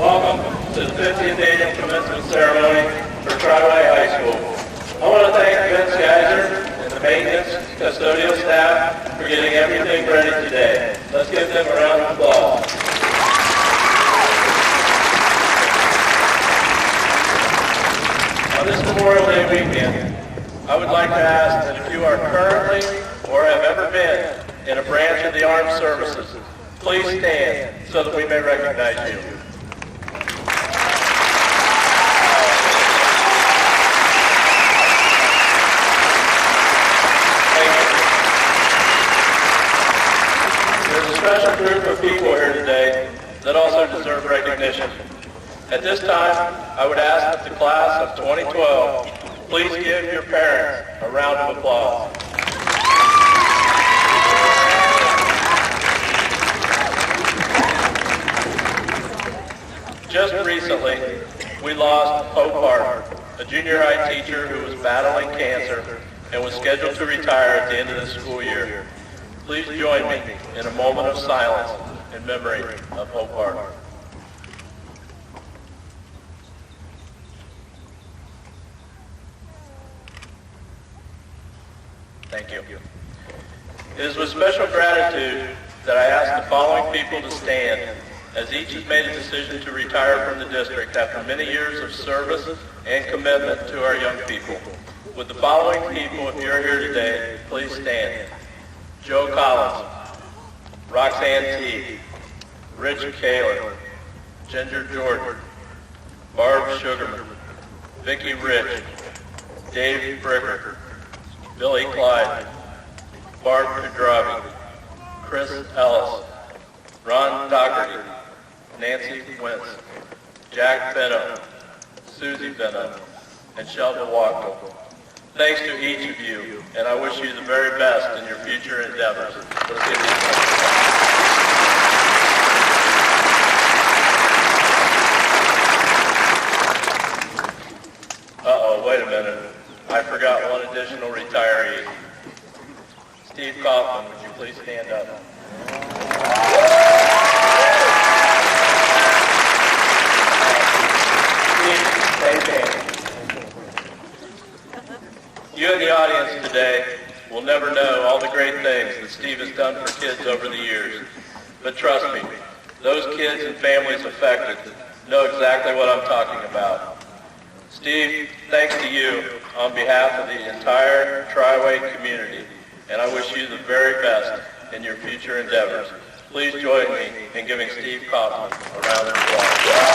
Welcome to the 50th Annual Commencement Ceremony for Triway High School. I want to thank Vince Geiser and the maintenance custodial staff for getting everything ready today. Let's give them a round of applause. On this Memorial Day weekend, I would like to ask that if you are currently or have ever been in a branch of the armed services, please stand so that we may recognize you. There's a special group of people here today that also deserve recognition. At this time, I would ask that the class of 2012 please give your parents a round of applause. Just recently, we lost Hope Hart, a junior high teacher who was battling cancer and was scheduled to retire at the end of the school year. Please join me in a moment of silence in memory of Hope Hart. Thank you. It is with special gratitude that I ask the following people to stand, as each has made a decision to retire from the district after many years of service and commitment to our young people. With the following people, if you're here today, please stand. Joe Collins, Roxanne T., Rich Kaler, Ginger Jordan, Barb Sugarman, Vicki Rich, Dave Bricker, Billy Clyde, Barb Kudravi, Chris Ellis, Ron Dougherty, Nancy Wentz, Jack Benham, Susie Benham, and Shelby Wachtel. Thanks to each of you, and I wish you the very best in your future endeavors. Let's give Uh-oh, wait a minute. I forgot one additional retiree. Steve Kaufman, would you please stand up? You in the audience today will never know all the great things that Steve has done for kids over the years. But trust me, those kids and families affected know exactly what I'm talking about. Steve, thanks to you, on behalf of the entire Triway community, and I wish you the very best in your future endeavors. Please join me in giving Steve Kaufman a round of applause.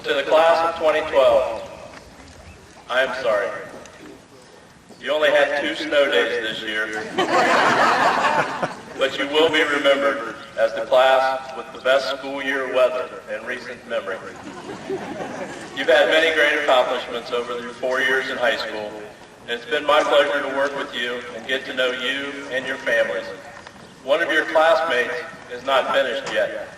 To the class of 2012, I am sorry. You only had 2 snow days this year, but you will be remembered as the class with the best school year weather in recent memory. You've had many great accomplishments over your 4 years in high school, and it's been my pleasure to work with you and get to know you and your families. One of your classmates is not finished yet.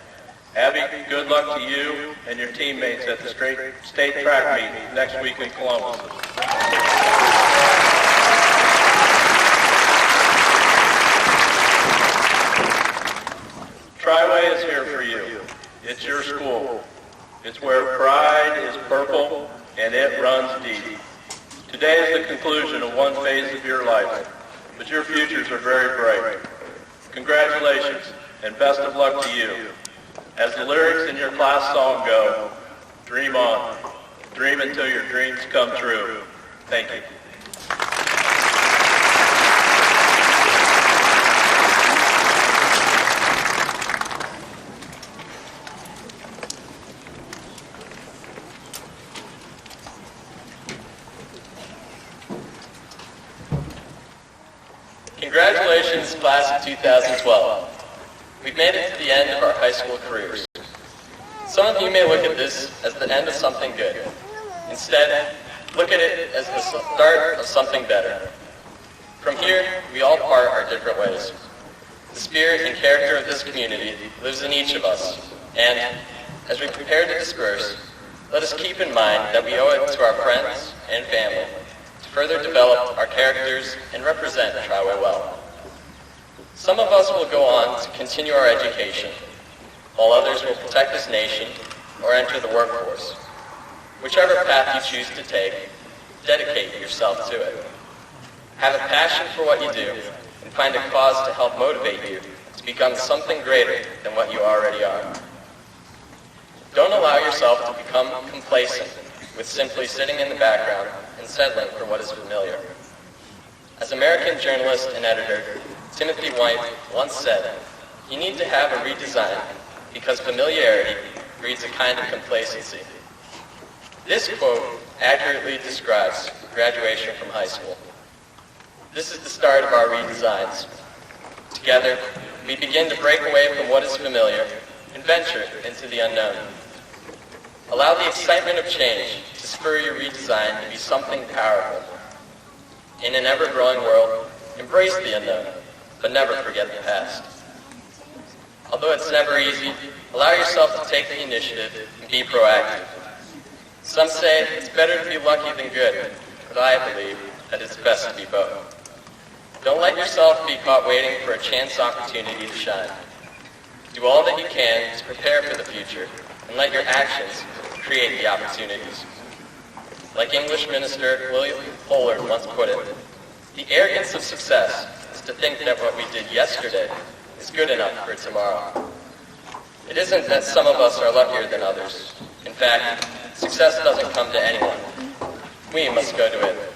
Abby, good luck to you and your teammates at the state track meet next week in Columbus. Triway is here for you. It's your school. It's where pride is purple and it runs deep. Today is the conclusion of one phase of your life, but your futures are very bright. Congratulations and best of luck to you. As the lyrics in your class song go, dream on. Dream until your dreams come true. Thank you. Congratulations, class of 2012. We've made it to the end of our high school careers. Some of you may look at this as the end of something good. Instead, look at it as the start of something better. From here, we all part our different ways. The spirit and character of this community lives in each of us, and as we prepare to disperse, let us keep in mind that we owe it to our friends and family to further develop our characters and represent Triway well. Some of us will go on to continue our education, while others will protect this nation or enter the workforce. Whichever path you choose to take, dedicate yourself to it. Have a passion for what you do and find a cause to help motivate you to become something greater than what you already are. Don't allow yourself to become complacent with simply sitting in the background and settling for what is familiar. As American journalist and editor Timothy White once said, "You need to have a redesign because familiarity breeds a kind of complacency." This quote accurately describes graduation from high school. This is the start of our redesigns. Together, we begin to break away from what is familiar and venture into the unknown. Allow the excitement of change to spur your redesign to be something powerful. In an ever-growing world, embrace the unknown, but never forget the past. Although it's never easy, allow yourself to take the initiative and be proactive. Some say it's better to be lucky than good, but I believe that it's best to be both. Don't let yourself be caught waiting for a chance opportunity to shine. Do all that you can to prepare for the future, and let your actions create the opportunities. Like English minister William Pollard once put it, the arrogance of success is to think that what we did yesterday is good enough for tomorrow. It isn't that some of us are luckier than others. In fact, success doesn't come to anyone. We must go to it.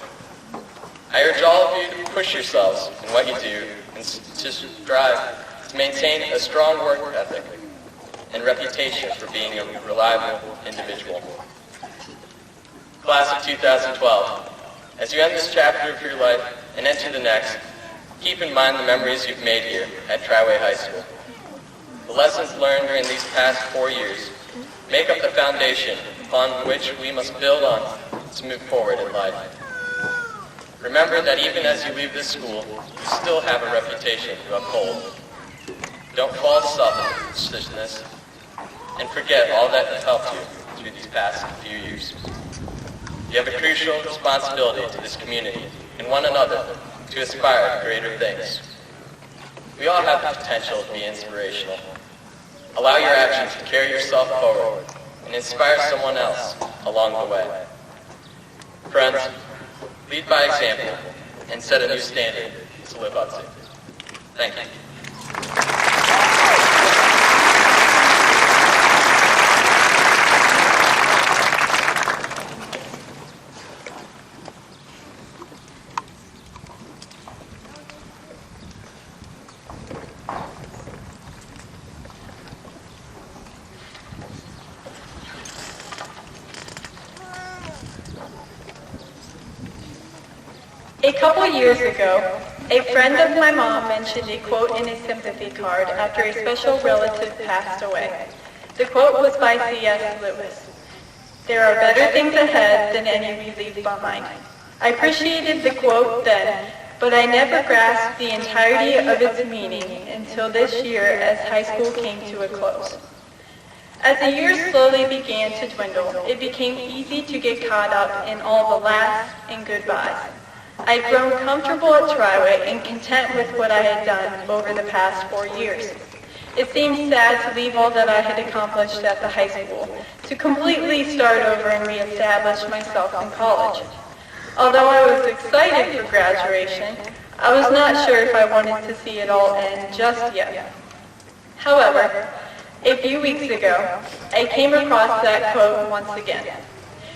I urge all of you to push yourselves in what you do and to strive to maintain a strong work ethic and reputation for being a reliable individual. Class of 2012, as you end this chapter of your life and enter the next, keep in mind the memories you've made here at Triway High School. The lessons learned during these past 4 years make up the foundation upon which we must build on to move forward in life. Remember that even as you leave this school, you still have a reputation to uphold. Don't fall to selfishness and forget all that has helped you through these past few years. You have a crucial responsibility to this community and one another to aspire to greater things. We all have the potential to be inspirational. Allow your actions to carry yourself forward and inspire someone else along the way. Friends, lead by example and set a new standard to live up to. Thank you. A couple years ago, a friend of my mom mentioned a quote in a sympathy card after a special relative passed away. The quote was by C.S. Lewis. "There are better things ahead than any we leave behind." I appreciated the quote then, but I never grasped the entirety of its meaning until this year as high school came to a close. As the years slowly began to dwindle, it became easy to get caught up in all the laughs and goodbyes. I had grown comfortable at Triway and content with what I had done over the past 4 years. It seemed sad to leave all that I had accomplished at the high school, to completely start over and reestablish myself in college. Although I was excited for graduation, I was not sure if I wanted to see it all end just yet. However, a few weeks ago, I came across that quote once again.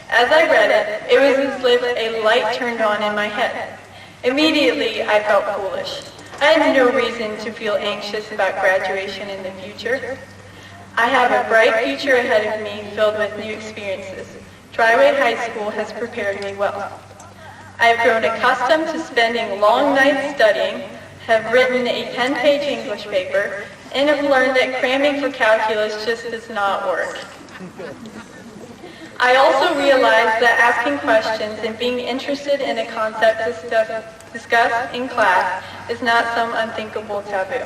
As I read it, it was as if a light turned on in my head. Immediately, I felt foolish. I had no reason to feel anxious about graduation in the future. I have a bright future ahead of me filled with new experiences. Triway High School has prepared me well. I have grown accustomed to spending long nights studying, have written a 10-page English paper, and have learned that cramming for calculus just does not work. I also realized that asking questions and being interested in a concept discussed in class is not some unthinkable taboo.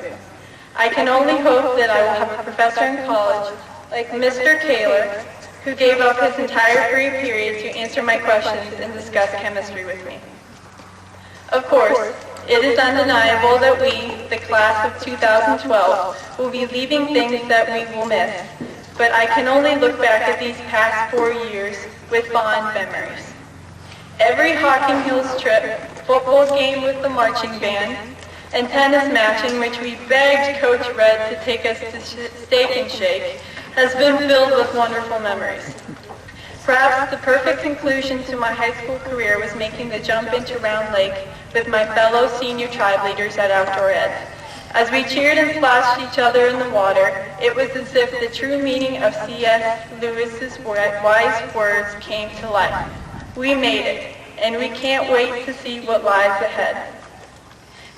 I can only hope that I will have a professor in college, like Mr. Kaler, who gave up his entire free period to answer my questions and discuss chemistry with me. Of course, it is undeniable that we, the class of 2012, will be leaving things that we will miss, but I can only look back at these past 4 years with fond memories. Every Hocking Hills trip, football game with the marching band, and tennis match in which we begged Coach Red to take us to Steak and Shake has been filled with wonderful memories. Perhaps the perfect conclusion to my high school career was making the jump into Round Lake with my fellow senior tribe leaders at Outdoor Ed. As we cheered and splashed each other in the water, it was as if the true meaning of C.S. Lewis's wise words came to life. We made it, and we can't wait to see what lies ahead.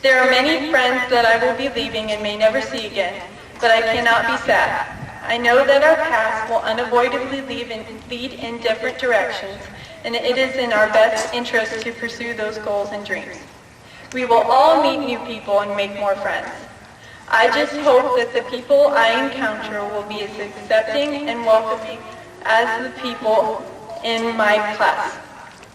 There are many friends that I will be leaving and may never see again, but I cannot be sad. I know that our paths will unavoidably lead in different directions, and it is in our best interest to pursue those goals and dreams. We will all meet new people and make more friends. I just hope that the people I encounter will be as accepting and welcoming as the people in my class.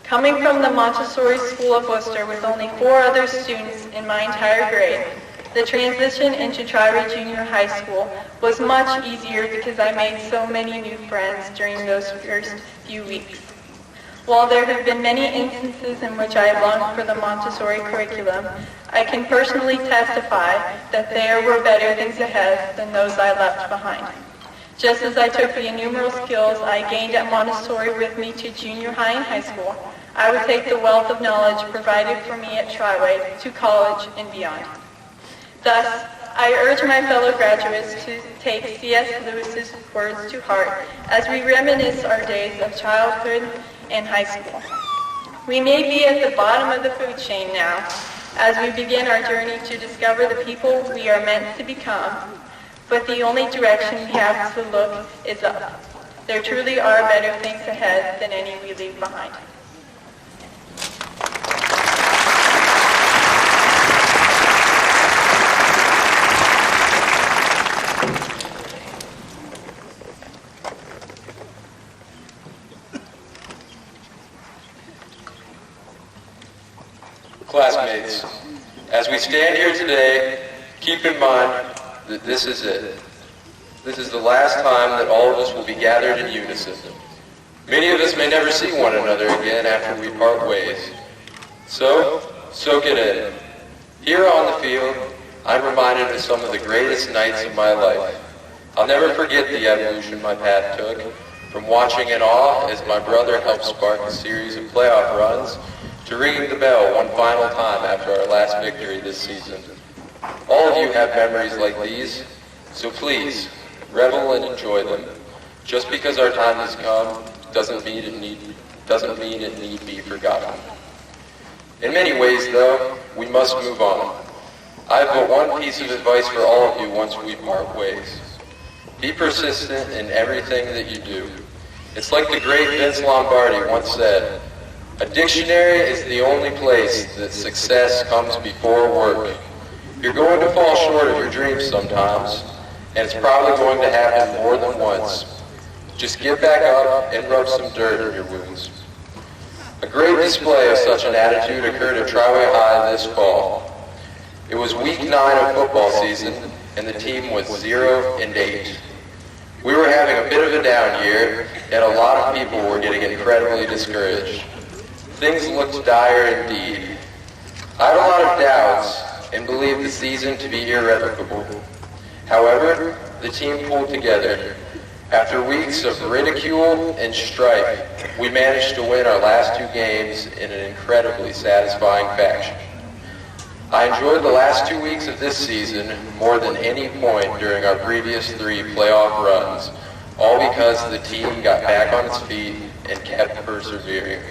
Coming from the Montessori School of Worcester with only 4 other students in my entire grade, the transition into Triway Junior High School was much easier because I made so many new friends during those first few weeks. While there have been many instances in which I longed for the Montessori curriculum, I can personally testify that there were better things ahead than those I left behind. Just as I took the innumerable skills I gained at Montessori with me to junior high and high school, I would take the wealth of knowledge provided for me at Triway to college and beyond. Thus, I urge my fellow graduates to take C.S. Lewis's words to heart as we reminisce our days of childhood and high school. We may be at the bottom of the food chain now as we begin our journey to discover the people we are meant to become, but the only direction we have to look is up. There truly are better things ahead than any we leave behind. Classmates, as we stand here today, keep in mind that this is it. This is the last time that all of us will be gathered in unison. Many of us may never see one another again after we part ways. So, soak it in. Here on the field, I'm reminded of some of the greatest nights of my life. I'll never forget the evolution my path took, from watching in awe as my brother helped spark a series of playoff runs, to ringing the bell one final time after our last victory this season. All of you have memories like these, so please, revel and enjoy them. Just because our time has come doesn't mean it need be forgotten. In many ways, though, we must move on. I have but one piece of advice for all of you once we part ways. Be persistent in everything that you do. It's like the great Vince Lombardi once said, "A dictionary is the only place that success comes before work." You're going to fall short of your dreams sometimes, and it's probably going to happen more than once. Just get back up and rub some dirt in your wounds. A great display of such an attitude occurred at Triway High this fall. It was week 9 of football season, and the team was 0-8. We were having a bit of a down year, and a lot of people were getting incredibly discouraged. Things looked dire indeed. I had a lot of doubts and believed the season to be irrevocable. However, the team pulled together. After weeks of ridicule and strife, we managed to win our last 2 games in an incredibly satisfying fashion. I enjoyed the last 2 weeks of this season more than any point during our previous 3 playoff runs, all because the team got back on its feet and kept persevering.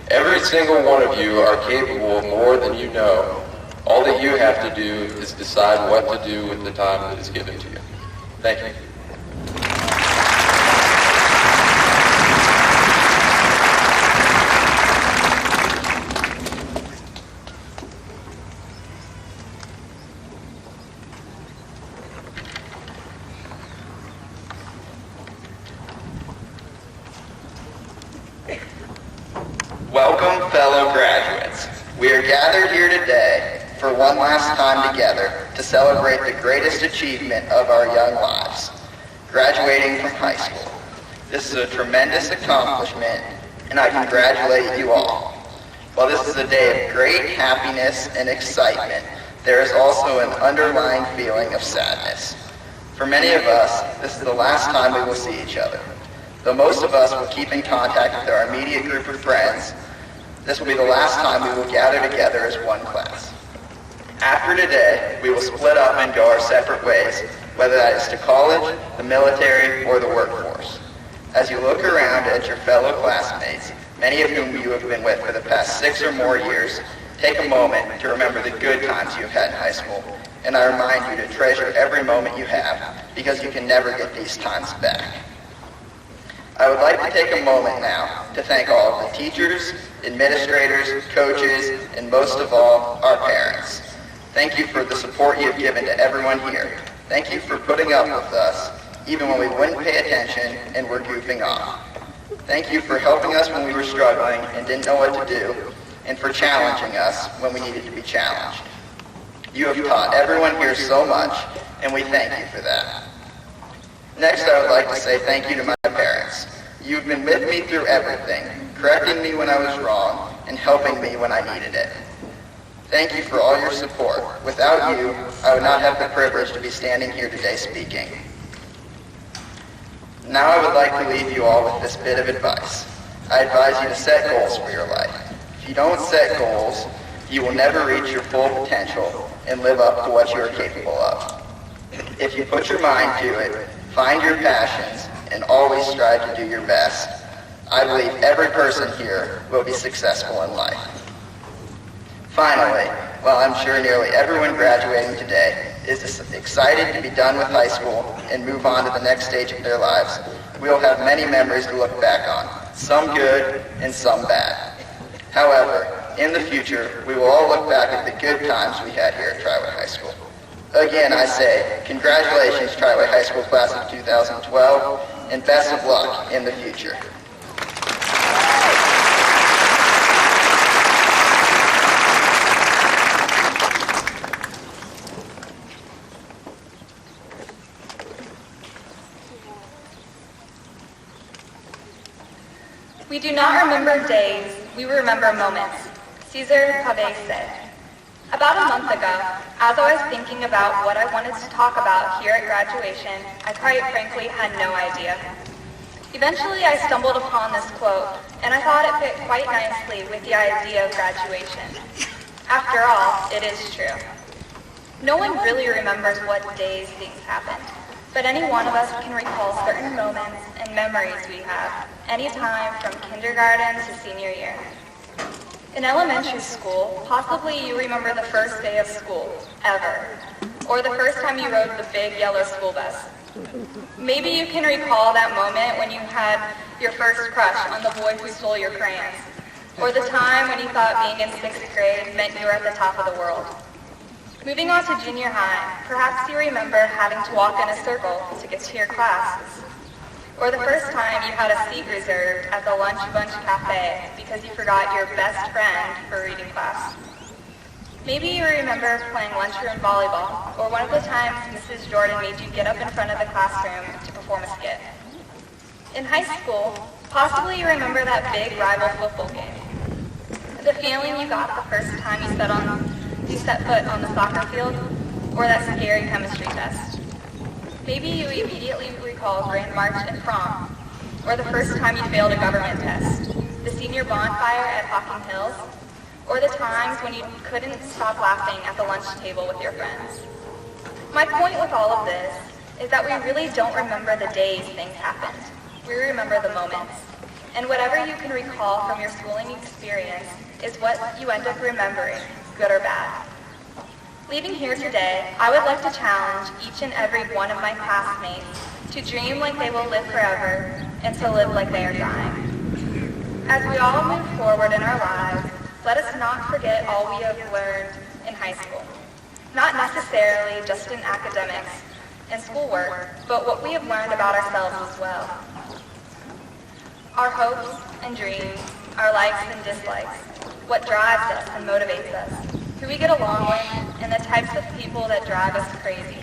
Every single one of you are capable of more than you know. All that you have to do is decide what to do with the time that is given to you. Thank you. Welcome, fellow graduates. We are gathered here today for one last time together to celebrate the greatest achievement of our young lives, graduating from high school. This is a tremendous accomplishment, and I congratulate you all. While this is a day of great happiness and excitement, there is also an underlying feeling of sadness. For many of us, this is the last time we will see each other. Though most of us will keep in contact with our immediate group of friends, this will be the last time we will gather together as one class. After today, we will split up and go our separate ways, whether that is to college, the military, or the workforce. As you look around at your fellow classmates, many of whom you have been with for the past 6 or more years, take a moment to remember the good times you have had in high school, and I remind you to treasure every moment you have, because you can never get these times back. I would like to take a moment now to thank all of the teachers, administrators, coaches, and most of all, our parents. Thank you for the support you have given to everyone here. Thank you for putting up with us, even when we wouldn't pay attention and were goofing off. Thank you for helping us when we were struggling and didn't know what to do, and for challenging us when we needed to be challenged. You have taught everyone here so much, and we thank you for that. Next, I would like to say thank you to my parents. You've been with me through everything, correcting me when I was wrong, and helping me when I needed it. Thank you for all your support. Without you, I would not have the privilege to be standing here today speaking. Now I would like to leave you all with this bit of advice. I advise you to set goals for your life. If you don't set goals, you will never reach your full potential and live up to what you are capable of. If you put your mind to it, find your passions, and always strive to do your best, I believe every person here will be successful in life. Finally, while I'm sure nearly everyone graduating today is excited to be done with high school and move on to the next stage of their lives, we will have many memories to look back on, some good and some bad. However, in the future, we will all look back at the good times we had here at Triway High School. Again, I say, congratulations, Triway High School class of 2012, and best of luck in the future. We do not remember days, we remember moments. Cesar Chavez said. About a month ago, as I was thinking about what I wanted to talk about here at graduation, I quite frankly had no idea. Eventually, I stumbled upon this quote, and I thought it fit quite nicely with the idea of graduation. After all, it is true. No one really remembers what days things happened, but any one of us can recall certain moments and memories we have, any time from kindergarten to senior year. In elementary school, possibly you remember the first day of school, ever, or the first time you rode the big yellow school bus. Maybe you can recall that moment when you had your first crush on the boy who stole your crayons, or the time when you thought being in 6th grade meant you were at the top of the world. Moving on to junior high, perhaps you remember having to walk in a circle to get to your classes, or the first time you had a seat reserved at the Lunch Bunch Cafe because you forgot your best friend for reading class. Maybe you remember playing lunchroom volleyball, or one of the times Mrs. Jordan made you get up in front of the classroom to perform a skit. In high school, possibly you remember that big rival football game. The feeling you got the first time you set foot on the soccer field, or that scary chemistry test. Maybe you immediately recall Grand March and prom, or the first time you failed a government test, the senior bonfire at Hocking Hills, or the times when you couldn't stop laughing at the lunch table with your friends. My point with all of this is that we really don't remember the days things happened. We remember the moments. And whatever you can recall from your schooling experience is what you end up remembering, good or bad. Leaving here today, I would like to challenge each and every one of my classmates to dream like they will live forever and to live like they are dying. As we all move forward in our lives, let us not forget all we have learned in high school. Not necessarily just in academics and schoolwork, but what we have learned about ourselves as well. Our hopes and dreams, our likes and dislikes, what drives us and motivates us, who we get along with, and the types of people that drive us crazy.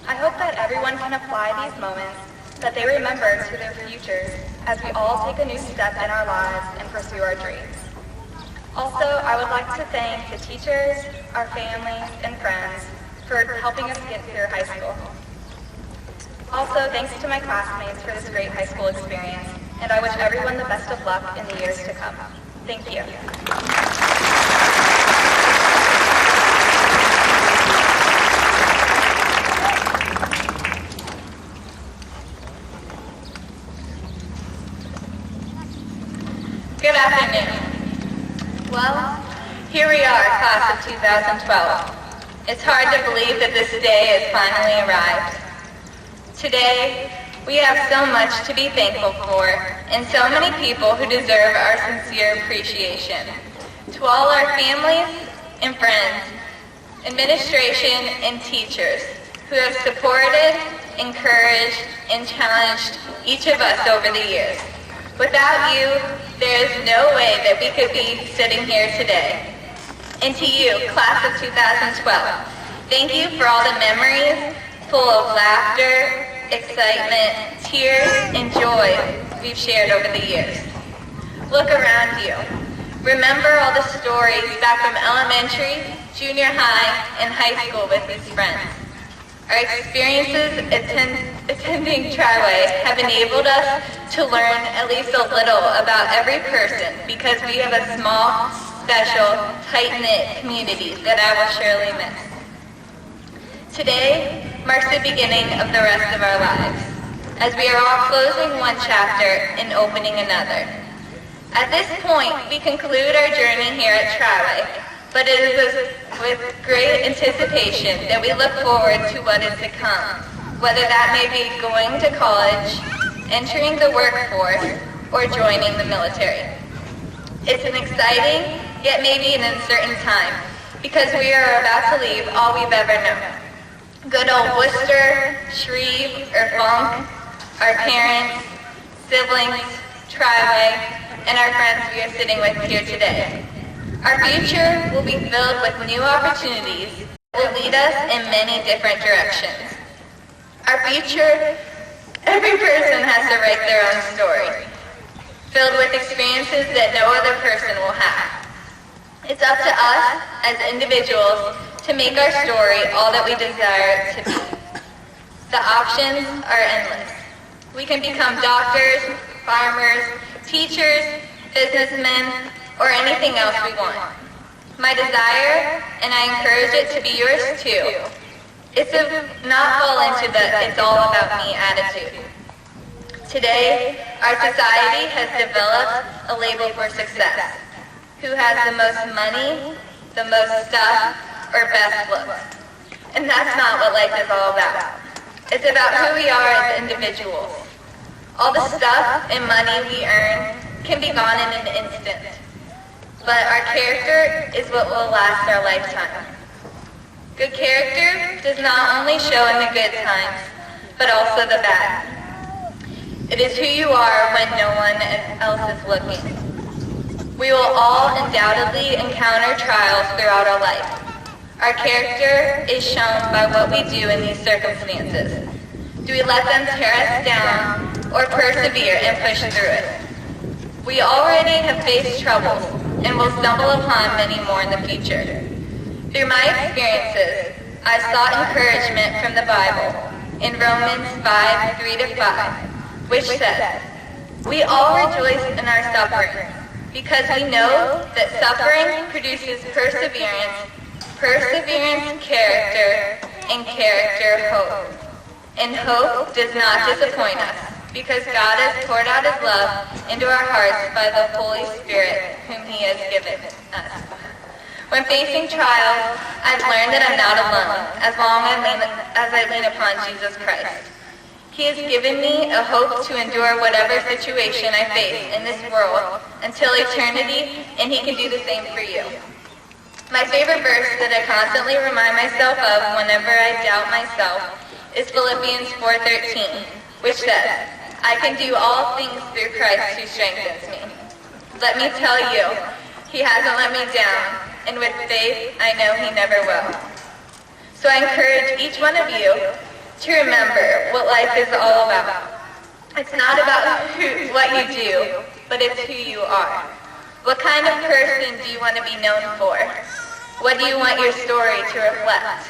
I hope that everyone can apply these moments that they remember to their futures as we all take a new step in our lives and pursue our dreams. Also, I would like to thank the teachers, our families, and friends for helping us get through high school. Also, thanks to my classmates for this great high school experience, and I wish everyone the best of luck in the years to come. Thank you. Good afternoon. Well, here we are, class of 2012. It's hard to believe that this day has finally arrived. Today, we have so much to be thankful for, and so many people who deserve our sincere appreciation. To all our families and friends, administration and teachers who have supported, encouraged, and challenged each of us over the years. Without you, there is no way that we could be sitting here today. And to you, class of 2012, thank you for all the memories full of laughter, excitement, tears, and joy we've shared over the years. Look around you. Remember all the stories back from elementary, junior high, and high school with these friends. Our experiences attending Triway have enabled us to learn at least a little about every person because we have a small, special, tight-knit community that I will surely miss. Today marks the beginning of the rest of our lives, as we are all closing one chapter and opening another. At this point, we conclude our journey here at Triway, but it is with great anticipation that we look forward to what is to come, whether that may be going to college, entering the workforce, or joining the military. It's an exciting, yet maybe an uncertain time, because we are about to leave all we've ever known. Good old Worcester, Shreve, or Funk, our parents, siblings, Triway, and our friends we are sitting with here today. Our future will be filled with new opportunities that will lead us in many different directions. Our future, every person has to write their own story, filled with experiences that no other person will have. It's up to us as individuals to make our story all that we desire it to be. The options are endless. We can become doctors, farmers, teachers, businessmen, or anything else we want. My desire, and I encourage it to be yours too, is to not fall into the "it's all about me" attitude. Today, our society has developed a label for success. who has the most money, the most stuff, or best looks. And that's not what life is all about. It's about who we are as individuals. All the stuff and money we earn can be gone in an instant. But our character is what will last our lifetime. Good character does not only show in the good times, but also the bad. It is who you are when no one else is looking. We will all undoubtedly encounter trials throughout our life. Our character is shown by what we do in these circumstances. Do we let them tear us down or persevere and push through it? We already have faced troubles and will stumble upon many more in the future. Through my experiences, I sought encouragement from the Bible in Romans 5:3-5, which says, "We all rejoice in our suffering, because we know that suffering produces perseverance, perseverance character, and character hope. And hope does not disappoint us, because God has poured out his love into our hearts by the Holy Spirit whom he has given us." When facing trials, I've learned that I'm not alone as long as I lean upon Jesus Christ. He has given me a hope to endure whatever situation I face in this world until eternity, and he can do the same for you. My favorite verse that I constantly remind myself of whenever I doubt myself is Philippians 4:13, which says, "I can do all things through Christ who strengthens me." Let me tell you, he hasn't let me down, and with faith, I know he never will. So I encourage each one of you to remember what life is all about. It's not about what you do, but it's who you are. What kind of person do you want to be known for? What do you want your story to reflect?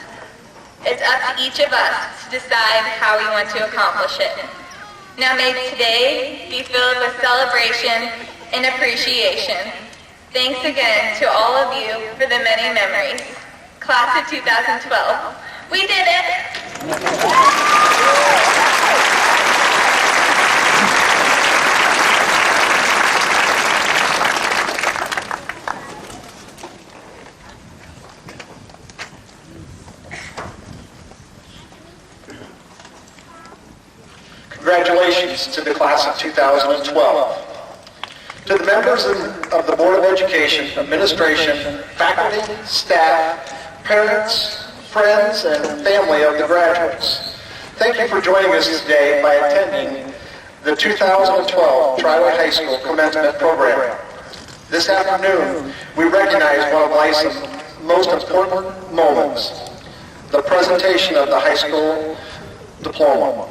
It's up to each of us to decide how we want to accomplish it. Now may today be filled with celebration and appreciation. Thanks again to all of you for the many memories. Class of 2012, we did it! Congratulations to the class of 2012. To the members of the Board of Education, administration, faculty, staff, parents, friends, and family of the graduates, thank you for joining us today by attending the 2012 Triway High School Commencement Program. This afternoon, we recognize one of life's most important moments, the presentation of the high school diploma.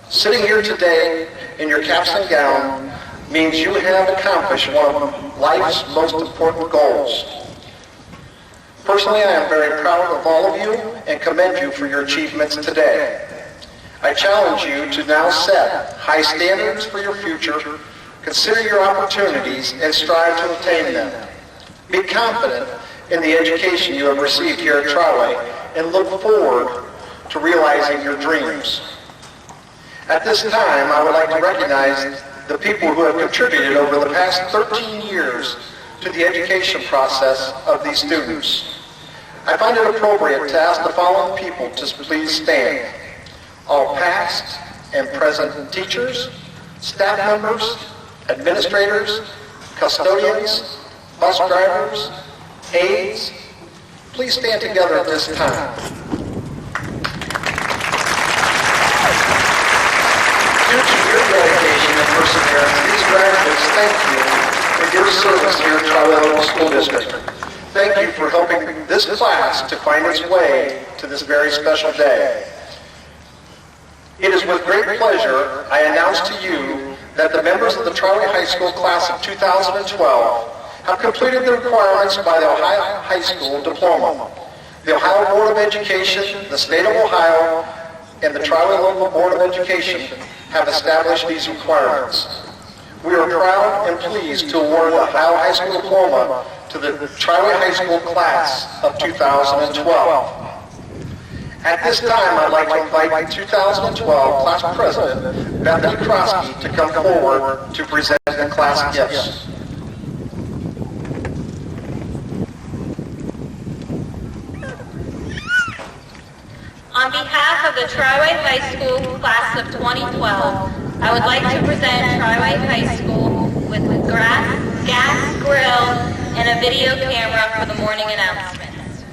Sitting here today in your caps and gown means you have accomplished one of life's most important goals. Personally, I am very proud of all of you and commend you for your achievements today. I challenge you to now set high standards for your future, consider your opportunities, and strive to attain them. Be confident in the education you have received here at Triway and look forward to realizing your dreams. At this time, I would like to recognize the people who have contributed over the past 13 years to the education process of these students. I find it appropriate to ask the following people to please stand. All past and present teachers, staff members, administrators, custodians, bus drivers, aides, please stand together at this time. Due to your dedication and perseverance, these graduates thank you for your service here at Triway Local School District. Thank you for helping this class to find its way to this very special day. It is with great pleasure I announce to you that the members of the Triway High School class of 2012 have completed the requirements by the Ohio High School Diploma. The Ohio Board of Education, the State of Ohio, and the Triway Local Board of Education have established these requirements. We are proud and pleased to award the Ohio High School Diploma to the Triway High School class of 2012. At this time, I'd like to invite 2012 class president, Bethany Krosky, to come forward to present the class gifts. On behalf of the Triway High School class of 2012, I would like to present Triway High School with a gas grill and a video camera for the morning announcements.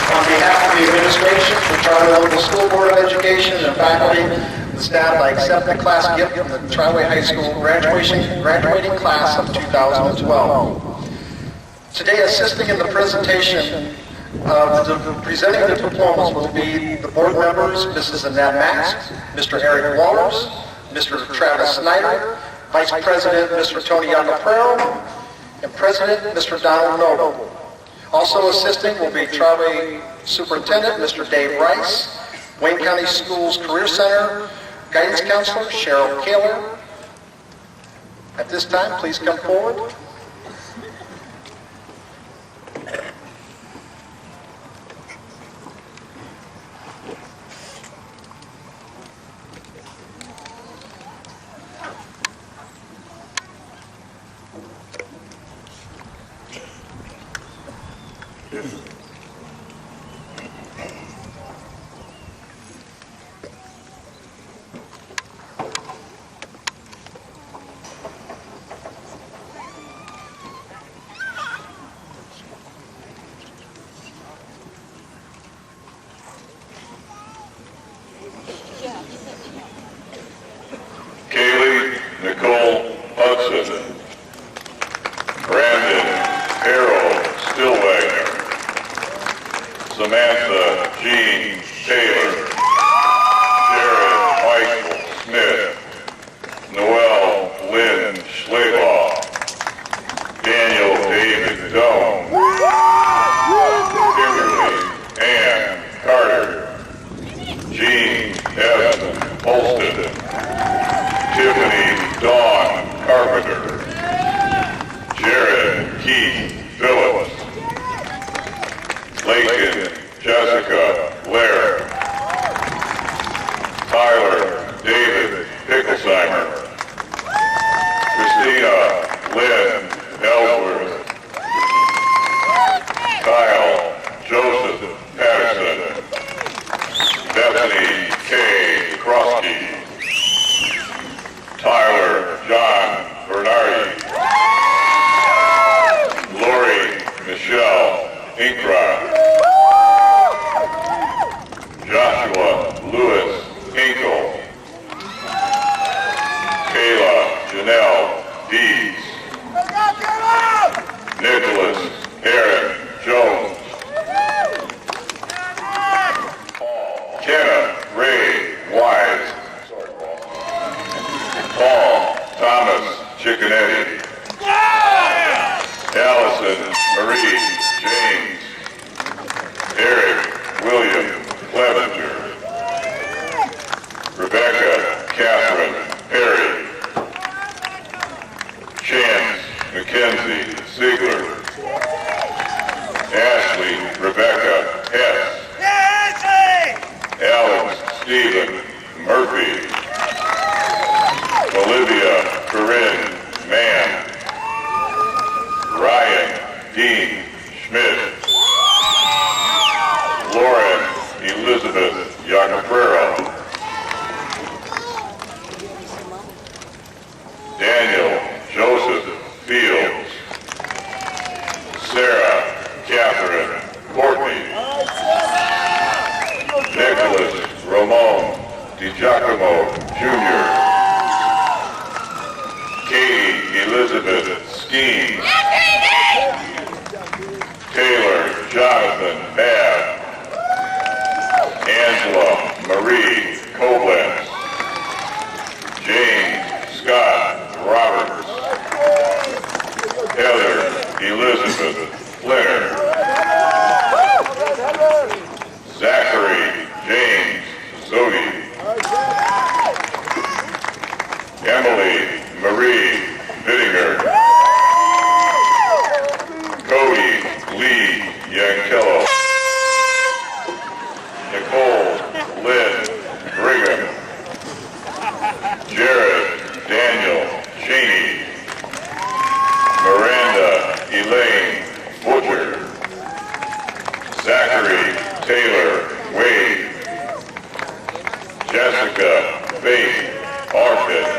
On behalf of the administration, the Triway Local School Board of Education, and faculty and staff, I accept the class gift from the Triway High School graduating class of 2012. Today, assisting in the presentation of presenting the diplomas will be the board members, Mrs. Annette Max, Mr. Eric Walters, Mr. Travis Snyder, Vice President, Mr. Tony Iacoprero, and President, Mr. Donald Noble. Also assisting will be Triway Superintendent, Mr. Dave Rice, Wayne County Schools Career Center Guidance Counselor, Cheryl Kaler. At this time, please come forward. Kaylee Nicole Hudson, Brandon Harold Stillwagner, Samantha Jean Taylor, Jared Michael Smith, Noel Lynn Schleybaugh, Daniel David Doan, Kimberly Ann Carter, Jean Evan Holston, Tiffany Dawn Carpenter, Jared Keith Phillips, Lakin Jessica Blair, Tyler David Picklesheimer, Christina Lynn Ellsworth, Kyle Joseph Patterson, Bethany K. Krosky, Tyler John Bernardi, Lori Michelle Inkra, Joshua Lewis Hinkle, Kayla Janelle Dees, Nicholas Aaron Jones, Kenneth Ray Wise, Paul Thomas Chickanetti, Allison Marie James, Eric William Clevenger, Rebecca Catherine Perry, Chance Mackenzie Ziegler, Ashley Rebecca Hess, Alex Stephen Murphy, Olivia Corinne Mann, Ryan Dean Schmidt, Lauren Elizabeth Iacoprero, Daniel Joseph Fields, Sarah Catherine Courtney, Nicholas Ramon DiGiacomo Jr., Katie Elizabeth Skeen, Taylor Jonathan Babb, Angela Marie Koblenz, James Scott Roberts, Heather Elizabeth Flinner, Zachary James Zodi, Emily Marie Vittinger, Cody Lee Yankello, Nicole Lynn Brigham, Jared Daniel Cheney, Miranda Elaine Butcher, Jessica Faith Arpit,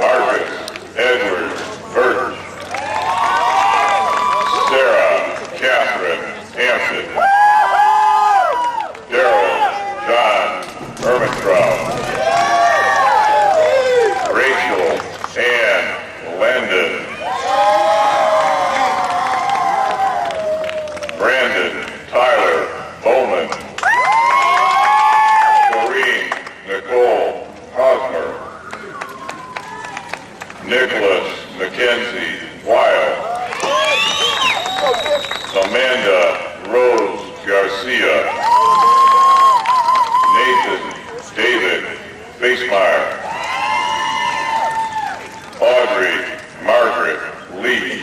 Marcus Edward Birch, Sarah Catherine Hampton, Daryl John Ermentrout, Rachel Ann Landon, Brandon Tyler Bowman, Doreen Nicole Hosmer, Nicholas Mackenzie Wild, Amanda Rose Garcia, Nathan David Facemeyer, Audrey Margaret Lee,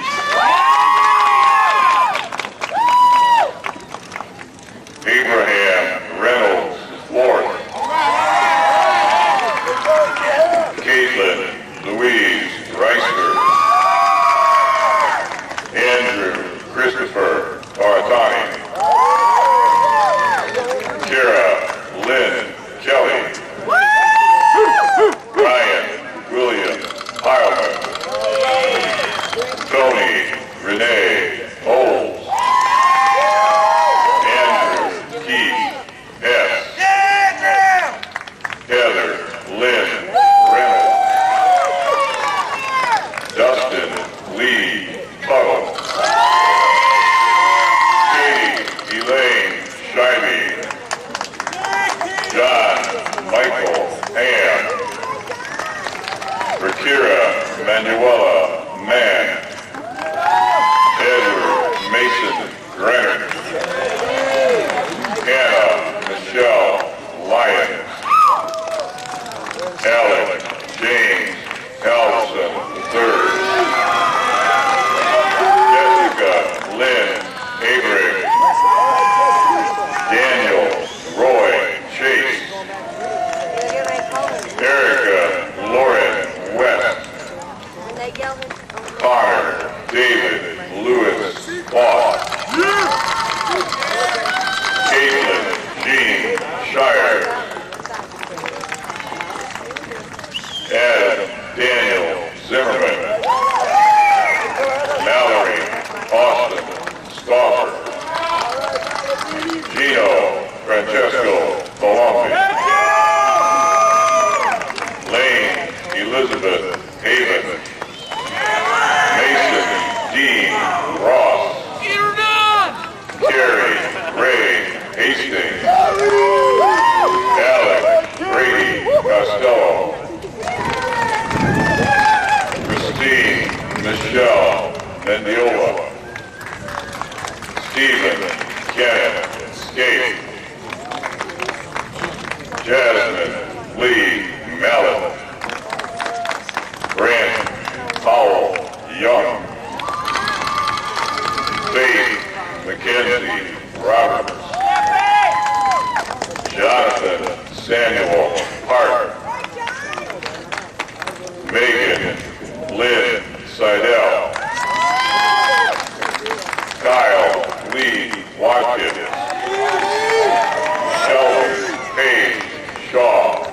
Abraham Reynolds IV, Caitlin Louise Reister, Andrew Christopher Baratani, Kara Lynn Kelly, Ryan William Heilman, Tony Renee Oles, Andrew Keith S. Heather Lynn Reynolds, Dustin Lee Tuttle, Katie Elaine Shivey, John Michael Ham, Rakira Manuela Mann, Edward Mason Grenner, Hannah Michelle Lyons, Alec James Allison III, Jessica Lynn Abrams, Daniel Roy Chase, Erica Lauren West, Connor David Lewis Boss, Caitlin Jean Shire, Adam Daniel Zimmerman, Mallory Austin Stauffer, Gino Francesco Palombi, Lane Elizabeth Haven, Mason Dean Ross, Carrie Ray Hastings, Alec Brady Costello, Christine Michelle Mendiola, Stephen Kenneth Skate, Jasmine Lee Mellon, Brent Powell Young, Faith Mackenzie Roberts, Jonathan Samuel Hart, Megan Lynn Seidel, Kyle Lee Watkins, Sheldon Page Shaw,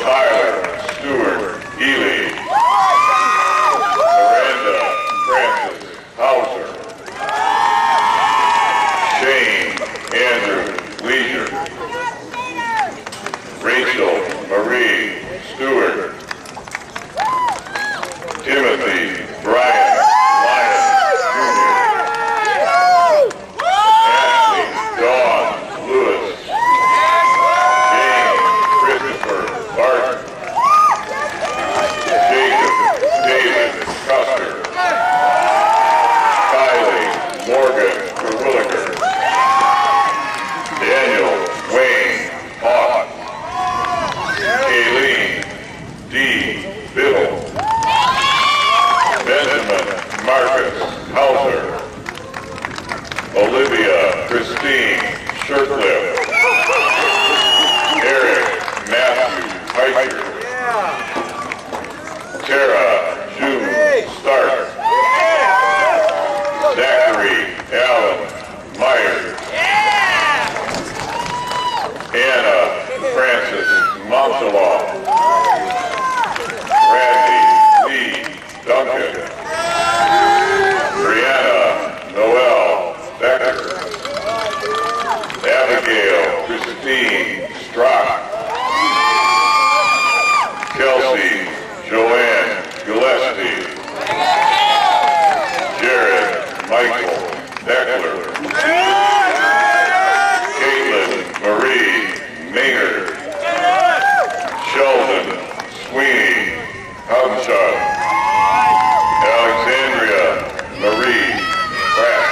Tyler Stewart Ely, Miranda Francis Hauser, Shane Andrew Leisure, Rachel Marie Stewart, Timothy Brian Lyons Jr., Ashley Dawn Lewis, James Christopher Barton, Jacob David Custer, Kylie Morgan Terwilliger, Daniel Wayne Hawk, Kaylee Shalom. Randy Lee Duncan. Brianna Noel Becker. Abigail Christine Strock. Kelsey Joanne Gillespie. Jared Michael Beckler. Caitlin Marie Maynard. Sheldon Sweeney Hubchuk. Alexandria Marie Pratt.